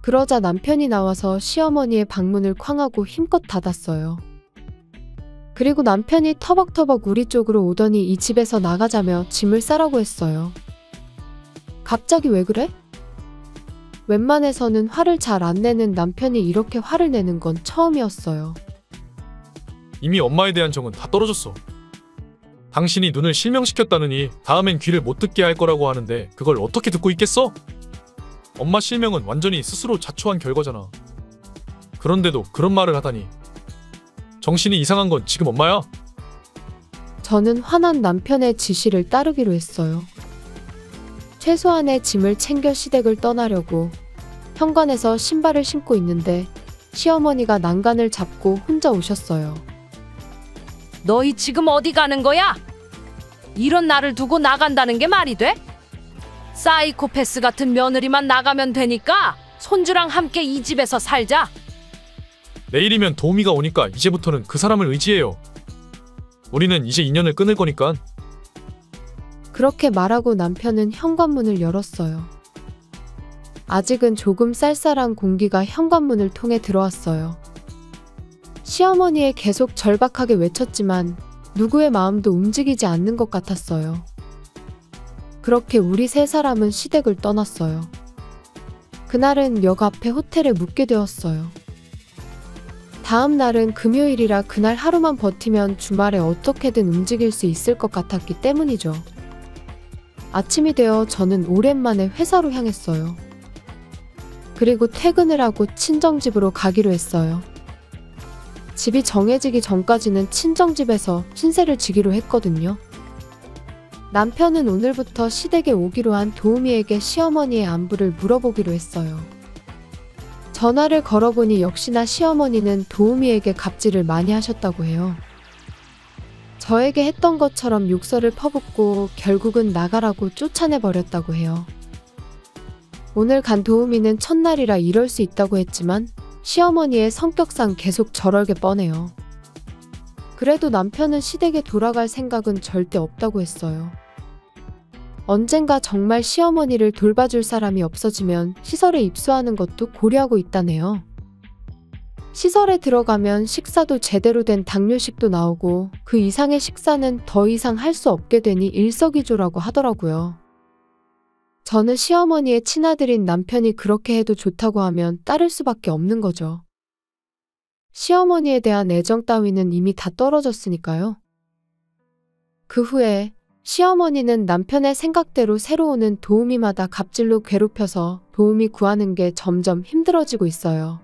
그러자 남편이 나와서 시어머니의 방문을 쾅하고 힘껏 닫았어요. 그리고 남편이 터벅터벅 우리 쪽으로 오더니 이 집에서 나가자며 짐을 싸라고 했어요. 갑자기 왜 그래? 웬만해서는 화를 잘 안 내는 남편이 이렇게 화를 내는 건 처음이었어요. 이미 엄마에 대한 정은 다 떨어졌어. 당신이 눈을 실명시켰다느니 다음엔 귀를 못 듣게 할 거라고 하는데 그걸 어떻게 듣고 있겠어? 엄마 실명은 완전히 스스로 자초한 결과잖아. 그런데도 그런 말을 하다니. 정신이 이상한 건 지금 엄마야? 저는 화난 남편의 지시를 따르기로 했어요. 최소한의 짐을 챙겨 시댁을 떠나려고 현관에서 신발을 신고 있는데 시어머니가 난간을 잡고 혼자 오셨어요. 너희 지금 어디 가는 거야? 이런 나를 두고 나간다는 게 말이 돼? 사이코패스 같은 며느리만 나가면 되니까 손주랑 함께 이 집에서 살자. 내일이면 도우미가 오니까 이제부터는 그 사람을 의지해요. 우리는 이제 인연을 끊을 거니까. 그렇게 말하고 남편은 현관문을 열었어요. 아직은 조금 쌀쌀한 공기가 현관문을 통해 들어왔어요. 시어머니에 계속 절박하게 외쳤지만 누구의 마음도 움직이지 않는 것 같았어요. 그렇게 우리 세 사람은 시댁을 떠났어요. 그날은 역 앞에 호텔에 묵게 되었어요. 다음 날은 금요일이라 그날 하루만 버티면 주말에 어떻게든 움직일 수 있을 것 같았기 때문이죠. 아침이 되어 저는 오랜만에 회사로 향했어요. 그리고 퇴근을 하고 친정집으로 가기로 했어요. 집이 정해지기 전까지는 친정집에서 신세를 지기로 했거든요. 남편은 오늘부터 시댁에 오기로 한 도우미에게 시어머니의 안부를 물어보기로 했어요. 전화를 걸어보니 역시나 시어머니는 도우미에게 갑질을 많이 하셨다고 해요. 저에게 했던 것처럼 욕설을 퍼붓고 결국은 나가라고 쫓아내버렸다고 해요. 오늘 간 도우미는 첫날이라 이럴 수 있다고 했지만 시어머니의 성격상 계속 저럴게 뻔해요. 그래도 남편은 시댁에 돌아갈 생각은 절대 없다고 했어요. 언젠가 정말 시어머니를 돌봐줄 사람이 없어지면 시설에 입소하는 것도 고려하고 있다네요. 시설에 들어가면 식사도 제대로 된 당뇨식도 나오고 그 이상의 식사는 더 이상 할 수 없게 되니 일석이조라고 하더라고요. 저는 시어머니의 친아들인 남편이 그렇게 해도 좋다고 하면 따를 수밖에 없는 거죠. 시어머니에 대한 애정 따위는 이미 다 떨어졌으니까요. 그 후에 시어머니는 남편의 생각대로 새로 오는 도우미마다 갑질로 괴롭혀서 도우미 구하는 게 점점 힘들어지고 있어요.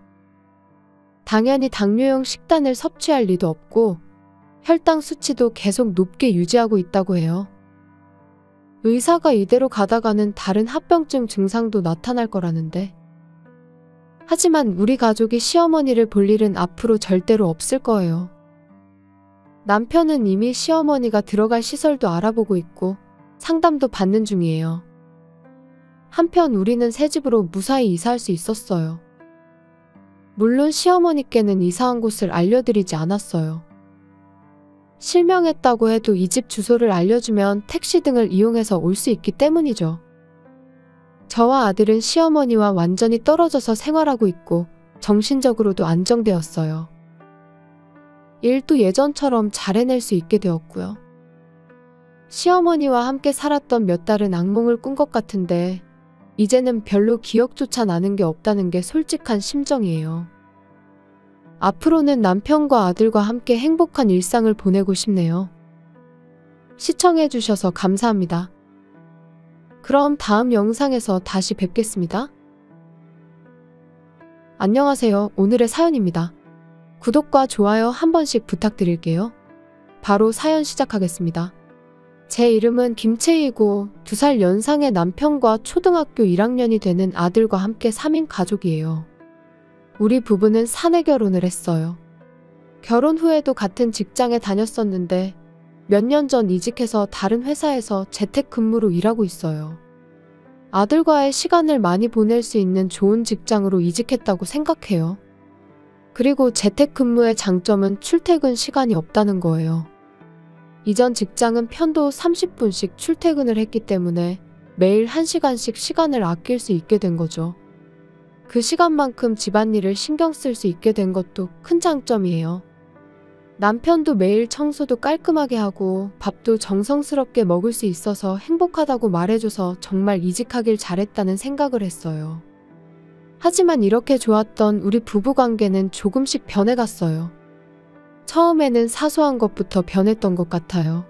당연히 당뇨용 식단을 섭취할 리도 없고 혈당 수치도 계속 높게 유지하고 있다고 해요. 의사가 이대로 가다가는 다른 합병증 증상도 나타날 거라는데. 하지만 우리 가족이 시어머니를 볼 일은 앞으로 절대로 없을 거예요. 남편은 이미 시어머니가 들어갈 시설도 알아보고 있고 상담도 받는 중이에요. 한편 우리는 새 집으로 무사히 이사할 수 있었어요. 물론 시어머니께는 이사한 곳을 알려드리지 않았어요. 실명했다고 해도 이 집 주소를 알려주면 택시 등을 이용해서 올 수 있기 때문이죠. 저와 아들은 시어머니와 완전히 떨어져서 생활하고 있고 정신적으로도 안정되었어요. 일도 예전처럼 잘 해낼 수 있게 되었고요. 시어머니와 함께 살았던 몇 달은 악몽을 꾼 것 같은데 이제는 별로 기억조차 나는 게 없다는 게 솔직한 심정이에요. 앞으로는 남편과 아들과 함께 행복한 일상을 보내고 싶네요. 시청해주셔서 감사합니다. 그럼 다음 영상에서 다시 뵙겠습니다. 안녕하세요. 오늘의 사연입니다. 구독과 좋아요 한 번씩 부탁드릴게요. 바로 사연 시작하겠습니다. 제 이름은 김채희고 2살 연상의 남편과 초등학교 1학년이 되는 아들과 함께 3인 가족이에요. 우리 부부는 사내 결혼을 했어요. 결혼 후에도 같은 직장에 다녔었는데 몇 년 전 이직해서 다른 회사에서 재택근무로 일하고 있어요. 아들과의 시간을 많이 보낼 수 있는 좋은 직장으로 이직했다고 생각해요. 그리고 재택근무의 장점은 출퇴근 시간이 없다는 거예요. 이전 직장은 편도 30분씩 출퇴근을 했기 때문에 매일 1시간씩 시간을 아낄 수 있게 된 거죠. 그 시간만큼 집안일을 신경 쓸 수 있게 된 것도 큰 장점이에요. 남편도 매일 청소도 깔끔하게 하고 밥도 정성스럽게 먹을 수 있어서 행복하다고 말해줘서 정말 이직하길 잘했다는 생각을 했어요. 하지만 이렇게 좋았던 우리 부부관계는 조금씩 변해갔어요. 처음에는 사소한 것부터 변했던 것 같아요.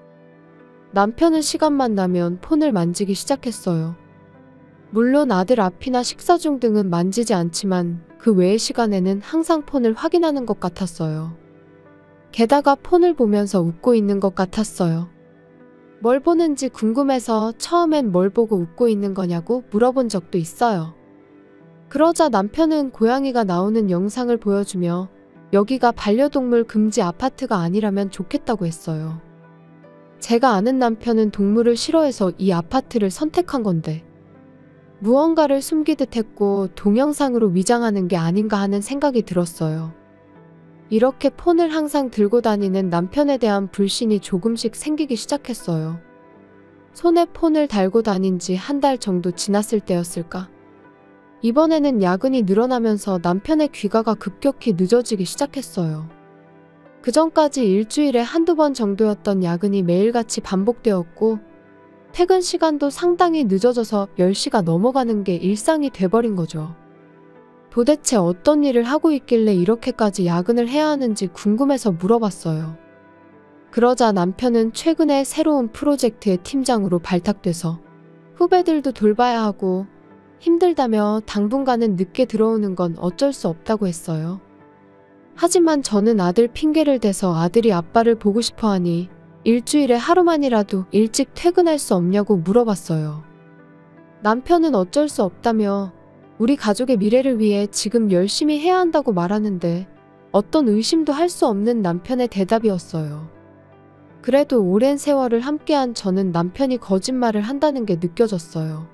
남편은 시간만 나면 폰을 만지기 시작했어요. 물론 아들 앞이나 식사 중 등은 만지지 않지만 그 외의 시간에는 항상 폰을 확인하는 것 같았어요. 게다가 폰을 보면서 웃고 있는 것 같았어요. 뭘 보는지 궁금해서 처음엔 뭘 보고 웃고 있는 거냐고 물어본 적도 있어요. 그러자 남편은 고양이가 나오는 영상을 보여주며 여기가 반려동물 금지 아파트가 아니라면 좋겠다고 했어요. 제가 아는 남편은 동물을 싫어해서 이 아파트를 선택한 건데 무언가를 숨기듯 했고 동영상으로 위장하는 게 아닌가 하는 생각이 들었어요. 이렇게 폰을 항상 들고 다니는 남편에 대한 불신이 조금씩 생기기 시작했어요. 손에 폰을 달고 다닌 지 1달 정도 지났을 때였을까? 이번에는 야근이 늘어나면서 남편의 귀가가 급격히 늦어지기 시작했어요. 그전까지 일주일에 1~2번 정도였던 야근이 매일같이 반복되었고 퇴근 시간도 상당히 늦어져서 10시가 넘어가는 게 일상이 돼버린 거죠. 도대체 어떤 일을 하고 있길래 이렇게까지 야근을 해야 하는지 궁금해서 물어봤어요. 그러자 남편은 최근에 새로운 프로젝트의 팀장으로 발탁돼서 후배들도 돌봐야 하고 힘들다며 당분간은 늦게 들어오는 건 어쩔 수 없다고 했어요. 하지만 저는 아들 핑계를 대서 아들이 아빠를 보고 싶어 하니 일주일에 하루만이라도 일찍 퇴근할 수 없냐고 물어봤어요. 남편은 어쩔 수 없다며 우리 가족의 미래를 위해 지금 열심히 해야 한다고 말하는데 어떤 의심도 할 수 없는 남편의 대답이었어요. 그래도 오랜 세월을 함께한 저는 남편이 거짓말을 한다는 게 느껴졌어요.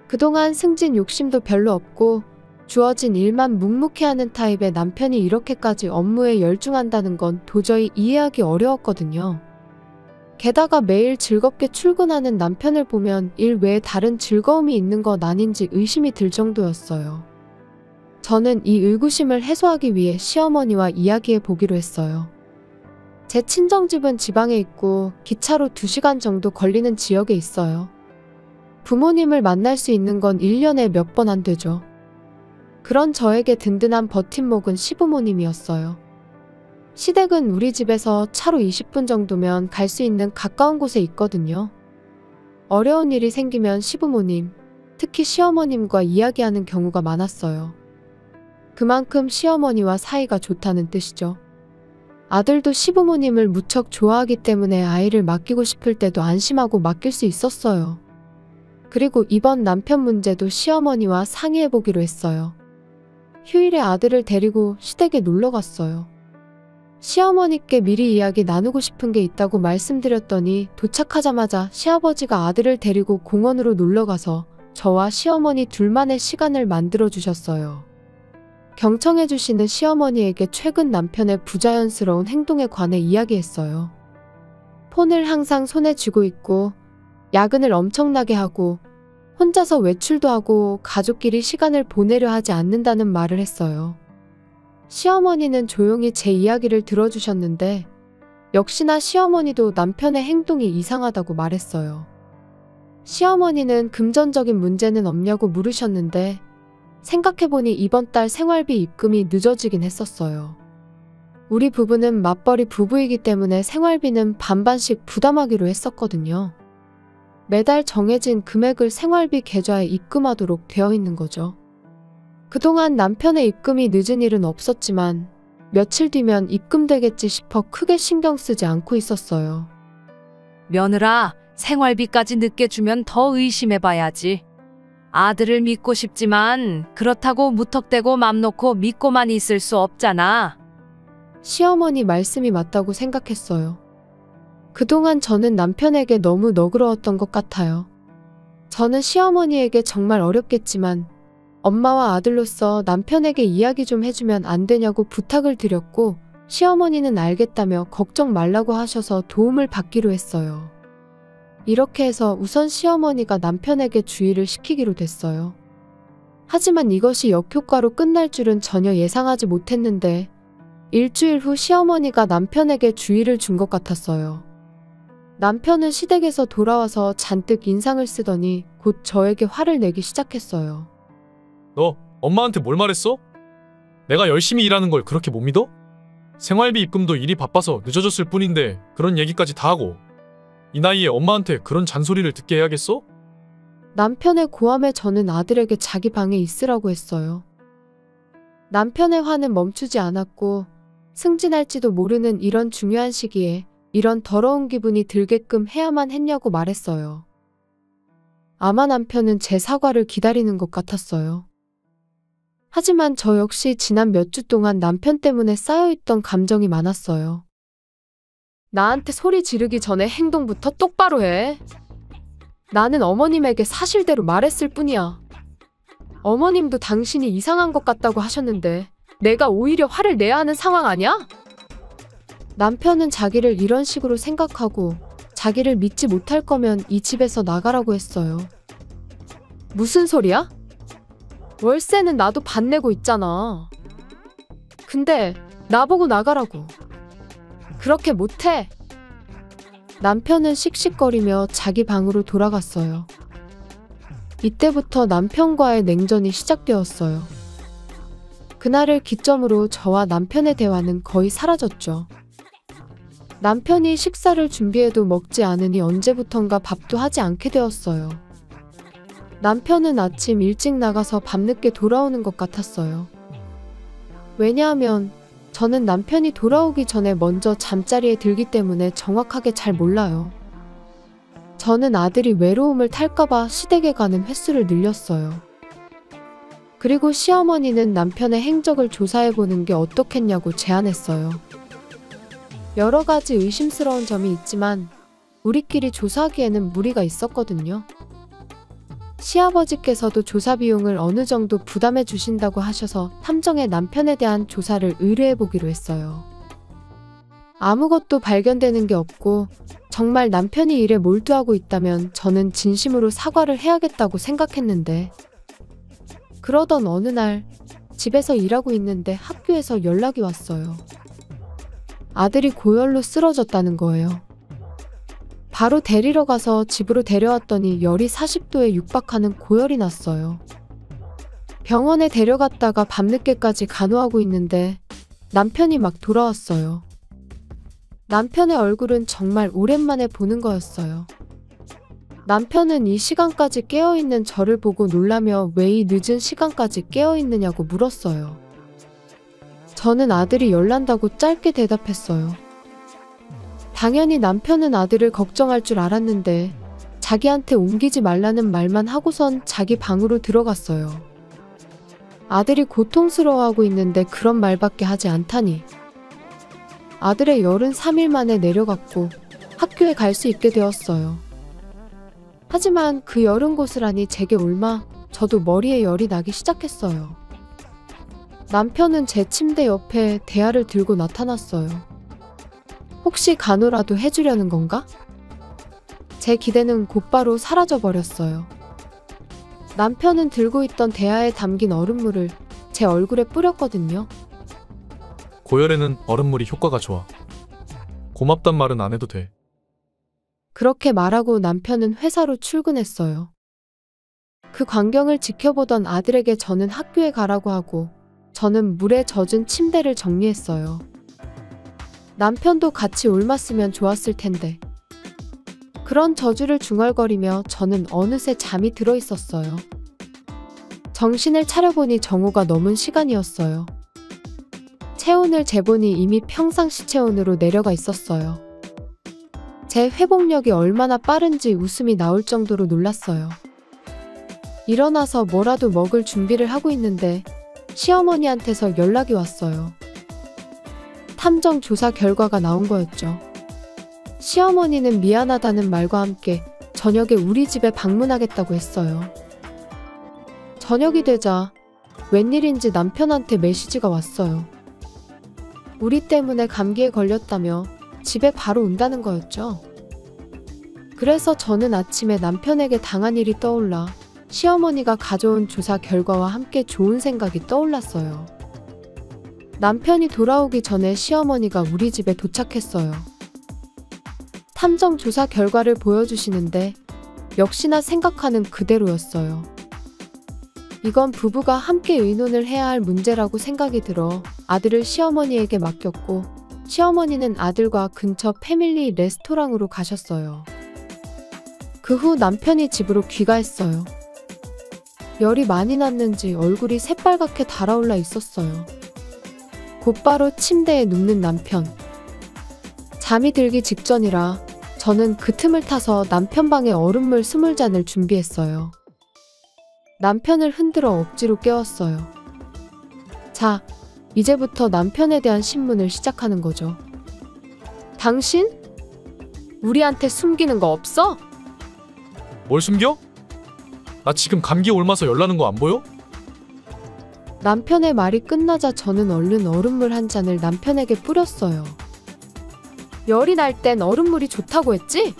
그동안 승진 욕심도 별로 없고 주어진 일만 묵묵히하는 타입의 남편이 이렇게까지 업무에 열중한다는 건 도저히 이해하기 어려웠거든요. 게다가 매일 즐겁게 출근하는 남편을 보면 일 외에 다른 즐거움이 있는 것 아닌지 의심이 들 정도였어요. 저는 이 의구심을 해소하기 위해 시어머니와 이야기해 보기로 했어요. 제 친정집은 지방에 있고 기차로 2시간 정도 걸리는 지역에 있어요. 부모님을 만날 수 있는 건 1년에 몇 번 안 되죠. 그런 저에게 든든한 버팀목은 시부모님이었어요. 시댁은 우리 집에서 차로 20분 정도면 갈 수 있는 가까운 곳에 있거든요. 어려운 일이 생기면 시부모님, 특히 시어머님과 이야기하는 경우가 많았어요. 그만큼 시어머니와 사이가 좋다는 뜻이죠. 아들도 시부모님을 무척 좋아하기 때문에 아이를 맡기고 싶을 때도 안심하고 맡길 수 있었어요. 그리고 이번 남편 문제도 시어머니와 상의해보기로 했어요. 휴일에 아들을 데리고 시댁에 놀러 갔어요. 시어머니께 미리 이야기 나누고 싶은 게 있다고 말씀드렸더니 도착하자마자 시아버지가 아들을 데리고 공원으로 놀러 가서 저와 시어머니 둘만의 시간을 만들어 주셨어요. 경청해 주시는 시어머니에게 최근 남편의 부자연스러운 행동에 관해 이야기했어요. 폰을 항상 손에 쥐고 있고 야근을 엄청나게 하고 혼자서 외출도 하고 가족끼리 시간을 보내려 하지 않는다는 말을 했어요. 시어머니는 조용히 제 이야기를 들어주셨는데 역시나 시어머니도 남편의 행동이 이상하다고 말했어요. 시어머니는 금전적인 문제는 없냐고 물으셨는데 생각해보니 이번 달 생활비 입금이 늦어지긴 했었어요. 우리 부부는 맞벌이 부부이기 때문에 생활비는 반반씩 부담하기로 했었거든요. 매달 정해진 금액을 생활비 계좌에 입금하도록 되어 있는 거죠. 그동안 남편의 입금이 늦은 일은 없었지만 며칠 뒤면 입금되겠지 싶어 크게 신경 쓰지 않고 있었어요. 며느라, 생활비까지 늦게 주면 더 의심해봐야지. 아들을 믿고 싶지만 그렇다고 무턱대고 맘 놓고 믿고만 있을 수 없잖아. 시어머니 말씀이 맞다고 생각했어요. 그동안 저는 남편에게 너무 너그러웠던 것 같아요. 저는 시어머니에게 정말 어렵겠지만 엄마와 아들로서 남편에게 이야기 좀 해주면 안 되냐고 부탁을 드렸고 시어머니는 알겠다며 걱정 말라고 하셔서 도움을 받기로 했어요. 이렇게 해서 우선 시어머니가 남편에게 주의를 시키기로 됐어요. 하지만 이것이 역효과로 끝날 줄은 전혀 예상하지 못했는데 일주일 후 시어머니가 남편에게 주의를 준 것 같았어요. 남편은 시댁에서 돌아와서 잔뜩 인상을 쓰더니 곧 저에게 화를 내기 시작했어요. 너 엄마한테 뭘 말했어? 내가 열심히 일하는 걸 그렇게 못 믿어? 생활비 입금도 일이 바빠서 늦어졌을 뿐인데 그런 얘기까지 다 하고 이 나이에 엄마한테 그런 잔소리를 듣게 해야겠어? 남편의 고함에 저는 아들에게 자기 방에 있으라고 했어요. 남편의 화는 멈추지 않았고 승진할지도 모르는 이런 중요한 시기에 이런 더러운 기분이 들게끔 해야만 했냐고 말했어요. 아마 남편은 제 사과를 기다리는 것 같았어요. 하지만 저 역시 지난 몇 주 동안 남편 때문에 쌓여있던 감정이 많았어요. 나한테 소리 지르기 전에 행동부터 똑바로 해. 나는 어머님에게 사실대로 말했을 뿐이야. 어머님도 당신이 이상한 것 같다고 하셨는데 내가 오히려 화를 내야 하는 상황 아니야? 남편은 자기를 이런 식으로 생각하고 자기를 믿지 못할 거면 이 집에서 나가라고 했어요. 무슨 소리야? 월세는 나도 반 내고 있잖아. 근데 나보고 나가라고. 그렇게 못해. 남편은 씩씩거리며 자기 방으로 돌아갔어요. 이때부터 남편과의 냉전이 시작되었어요. 그날을 기점으로 저와 남편의 대화는 거의 사라졌죠. 남편이 식사를 준비해도 먹지 않으니 언제부턴가 밥도 하지 않게 되었어요. 남편은 아침 일찍 나가서 밤늦게 돌아오는 것 같았어요. 왜냐하면 저는 남편이 돌아오기 전에 먼저 잠자리에 들기 때문에 정확하게 잘 몰라요. 저는 아들이 외로움을 탈까봐 시댁에 가는 횟수를 늘렸어요. 그리고 시어머니는 남편의 행적을 조사해보는 게 어떻겠냐고 제안했어요. 여러 가지 의심스러운 점이 있지만 우리끼리 조사하기에는 무리가 있었거든요. 시아버지께서도 조사 비용을 어느 정도 부담해 주신다고 하셔서 탐정의 남편에 대한 조사를 의뢰해보기로 했어요. 아무것도 발견되는 게 없고 정말 남편이 일에 몰두하고 있다면 저는 진심으로 사과를 해야겠다고 생각했는데 그러던 어느 날 집에서 일하고 있는데 학교에서 연락이 왔어요. 아들이 고열로 쓰러졌다는 거예요. 바로 데리러 가서 집으로 데려왔더니 열이 40도에 육박하는 고열이 났어요. 병원에 데려갔다가 밤늦게까지 간호하고 있는데 남편이 막 돌아왔어요. 남편의 얼굴은 정말 오랜만에 보는 거였어요. 남편은 이 시간까지 깨어있는 저를 보고 놀라며 왜 이 늦은 시간까지 깨어있느냐고 물었어요. 저는 아들이 열난다고 짧게 대답했어요. 당연히 남편은 아들을 걱정할 줄 알았는데 자기한테 옮기지 말라는 말만 하고선 자기 방으로 들어갔어요. 아들이 고통스러워하고 있는데 그런 말밖에 하지 않다니. 아들의 열은 3일 만에 내려갔고 학교에 갈 수 있게 되었어요. 하지만 그 열은 고스란히 제게 옮아 저도 머리에 열이 나기 시작했어요. 남편은 제 침대 옆에 대야를 들고 나타났어요. 혹시 간호라도 해주려는 건가? 제 기대는 곧바로 사라져버렸어요. 남편은 들고 있던 대야에 담긴 얼음물을 제 얼굴에 뿌렸거든요. 고열에는 얼음물이 효과가 좋아. 고맙단 말은 안 해도 돼. 그렇게 말하고 남편은 회사로 출근했어요. 그 광경을 지켜보던 아들에게 저는 학교에 가라고 하고 저는 물에 젖은 침대를 정리했어요. 남편도 같이 옮았으면 좋았을 텐데. 그런 저주를 중얼거리며 저는 어느새 잠이 들어 있었어요. 정신을 차려보니 정오가 넘은 시간이었어요. 체온을 재보니 이미 평상시 체온으로 내려가 있었어요. 제 회복력이 얼마나 빠른지 웃음이 나올 정도로 놀랐어요. 일어나서 뭐라도 먹을 준비를 하고 있는데 시어머니한테서 연락이 왔어요. 탐정 조사 결과가 나온 거였죠. 시어머니는 미안하다는 말과 함께 저녁에 우리 집에 방문하겠다고 했어요. 저녁이 되자 웬일인지 남편한테 메시지가 왔어요. 우리 때문에 감기에 걸렸다며 집에 바로 온다는 거였죠. 그래서 저는 아침에 남편에게 당한 일이 떠올라 시어머니가 가져온 조사 결과와 함께 좋은 생각이 떠올랐어요. 남편이 돌아오기 전에 시어머니가 우리 집에 도착했어요. 탐정 조사 결과를 보여주시는데 역시나 생각하는 그대로였어요. 이건 부부가 함께 의논을 해야 할 문제라고 생각이 들어 아들을 시어머니에게 맡겼고 시어머니는 아들과 근처 패밀리 레스토랑으로 가셨어요. 그 후 남편이 집으로 귀가했어요. 열이 많이 났는지 얼굴이 새빨갛게 달아올라 있었어요. 곧바로 침대에 눕는 남편. 잠이 들기 직전이라 저는 그 틈을 타서 남편 방에 얼음물 20잔을 준비했어요. 남편을 흔들어 억지로 깨웠어요. 자, 이제부터 남편에 대한 신문을 시작하는 거죠. 당신? 우리한테 숨기는 거 없어? 뭘 숨겨? 나 지금 감기 옮아서 열나는 거 안 보여? 남편의 말이 끝나자 저는 얼른 얼음물 한 잔을 남편에게 뿌렸어요. 열이 날 땐 얼음물이 좋다고 했지?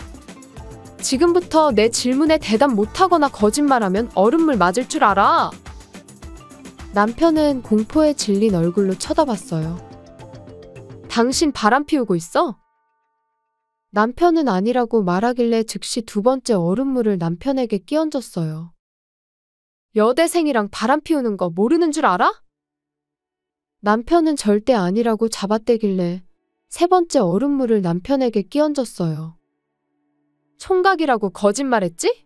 지금부터 내 질문에 대답 못하거나 거짓말하면 얼음물 맞을 줄 알아. 남편은 공포에 질린 얼굴로 쳐다봤어요. 당신 바람 피우고 있어? 남편은 아니라고 말하길래 즉시 두 번째 얼음물을 남편에게 끼얹었어요. 여대생이랑 바람 피우는 거 모르는 줄 알아? 남편은 절대 아니라고 잡아떼길래 세 번째 얼음물을 남편에게 끼얹었어요. 총각이라고 거짓말했지?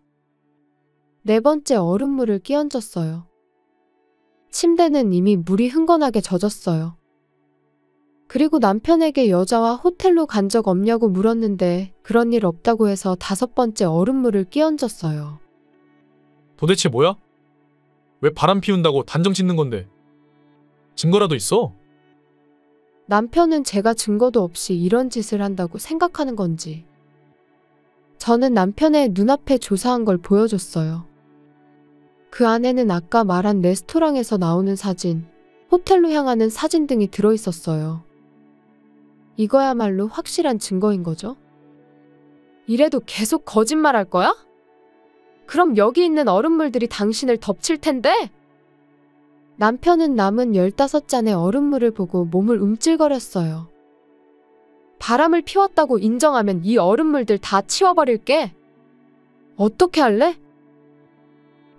네 번째 얼음물을 끼얹었어요. 침대는 이미 물이 흥건하게 젖었어요. 그리고 남편에게 여자와 호텔로 간 적 없냐고 물었는데 그런 일 없다고 해서 다섯 번째 얼음물을 끼얹었어요. 도대체 뭐야? 왜 바람 피운다고 단정 짓는 건데? 증거라도 있어? 남편은 제가 증거도 없이 이런 짓을 한다고 생각하는 건지. 저는 남편의 눈앞에 조사한 걸 보여줬어요. 그 안에는 아까 말한 레스토랑에서 나오는 사진, 호텔로 향하는 사진 등이 들어있었어요. 이거야말로 확실한 증거인 거죠? 이래도 계속 거짓말할 거야? 그럼 여기 있는 얼음물들이 당신을 덮칠 텐데? 남편은 남은 15잔의 얼음물을 보고 몸을 움찔거렸어요. 바람을 피웠다고 인정하면 이 얼음물들 다 치워버릴게. 어떻게 할래?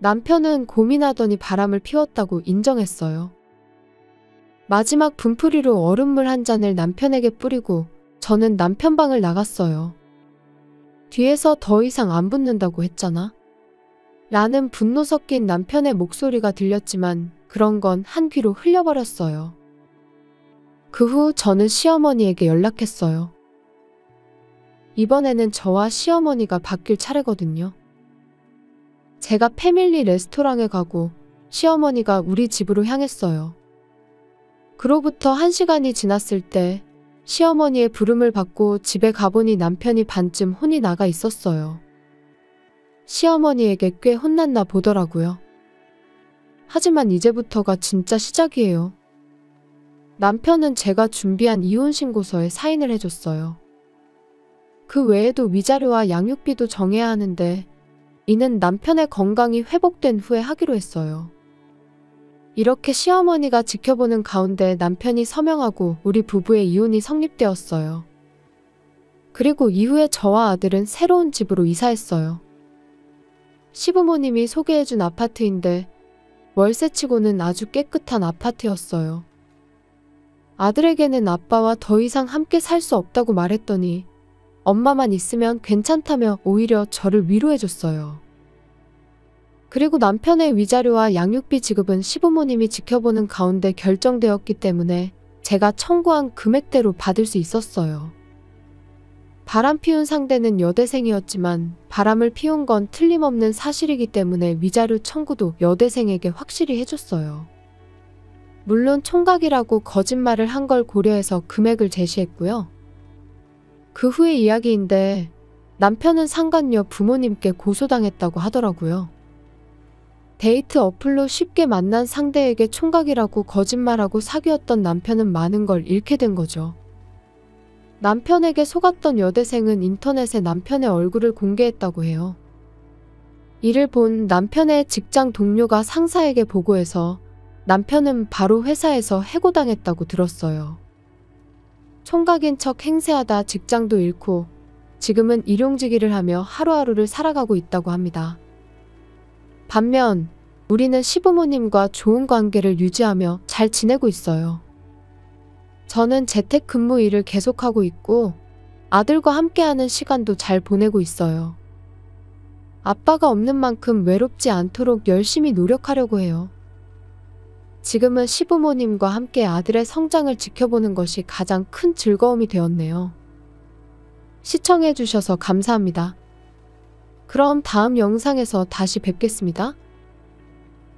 남편은 고민하더니 바람을 피웠다고 인정했어요. 마지막 분풀이로 얼음물 한 잔을 남편에게 뿌리고 저는 남편 방을 나갔어요. 뒤에서 더 이상 안 붙는다고 했잖아. 라는 분노 섞인 남편의 목소리가 들렸지만 그런 건 한 귀로 흘려버렸어요. 그 후 저는 시어머니에게 연락했어요. 이번에는 저와 시어머니가 바뀔 차례거든요. 제가 패밀리 레스토랑에 가고 시어머니가 우리 집으로 향했어요. 그로부터 1시간이 지났을 때 시어머니의 부름을 받고 집에 가보니 남편이 반쯤 혼이 나가 있었어요. 시어머니에게 꽤 혼났나 보더라고요. 하지만 이제부터가 진짜 시작이에요. 남편은 제가 준비한 이혼신고서에 사인을 해줬어요. 그 외에도 위자료와 양육비도 정해야 하는데 이는 남편의 건강이 회복된 후에 하기로 했어요. 이렇게 시어머니가 지켜보는 가운데 남편이 서명하고 우리 부부의 이혼이 성립되었어요. 그리고 이후에 저와 아들은 새로운 집으로 이사했어요. 시부모님이 소개해준 아파트인데 월세치고는 아주 깨끗한 아파트였어요. 아들에게는 아빠와 더 이상 함께 살 수 없다고 말했더니 엄마만 있으면 괜찮다며 오히려 저를 위로해줬어요. 그리고 남편의 위자료와 양육비 지급은 시부모님이 지켜보는 가운데 결정되었기 때문에 제가 청구한 금액대로 받을 수 있었어요. 바람 피운 상대는 여대생이었지만 바람을 피운 건 틀림없는 사실이기 때문에 위자료 청구도 여대생에게 확실히 해줬어요. 물론 총각이라고 거짓말을 한 걸 고려해서 금액을 제시했고요. 그 후의 이야기인데 남편은 상간녀 부모님께 고소당했다고 하더라고요. 데이트 어플로 쉽게 만난 상대에게 총각이라고 거짓말하고 사귀었던 남편은 많은 걸 잃게 된 거죠. 남편에게 속았던 여대생은 인터넷에 남편의 얼굴을 공개했다고 해요. 이를 본 남편의 직장 동료가 상사에게 보고해서 남편은 바로 회사에서 해고당했다고 들었어요. 총각인 척 행세하다 직장도 잃고 지금은 일용직일을 하며 하루하루를 살아가고 있다고 합니다. 반면 우리는 시부모님과 좋은 관계를 유지하며 잘 지내고 있어요. 저는 재택근무 일을 계속하고 있고 아들과 함께하는 시간도 잘 보내고 있어요. 아빠가 없는 만큼 외롭지 않도록 열심히 노력하려고 해요. 지금은 시부모님과 함께 아들의 성장을 지켜보는 것이 가장 큰 즐거움이 되었네요. 시청해주셔서 감사합니다. 그럼 다음 영상에서 다시 뵙겠습니다.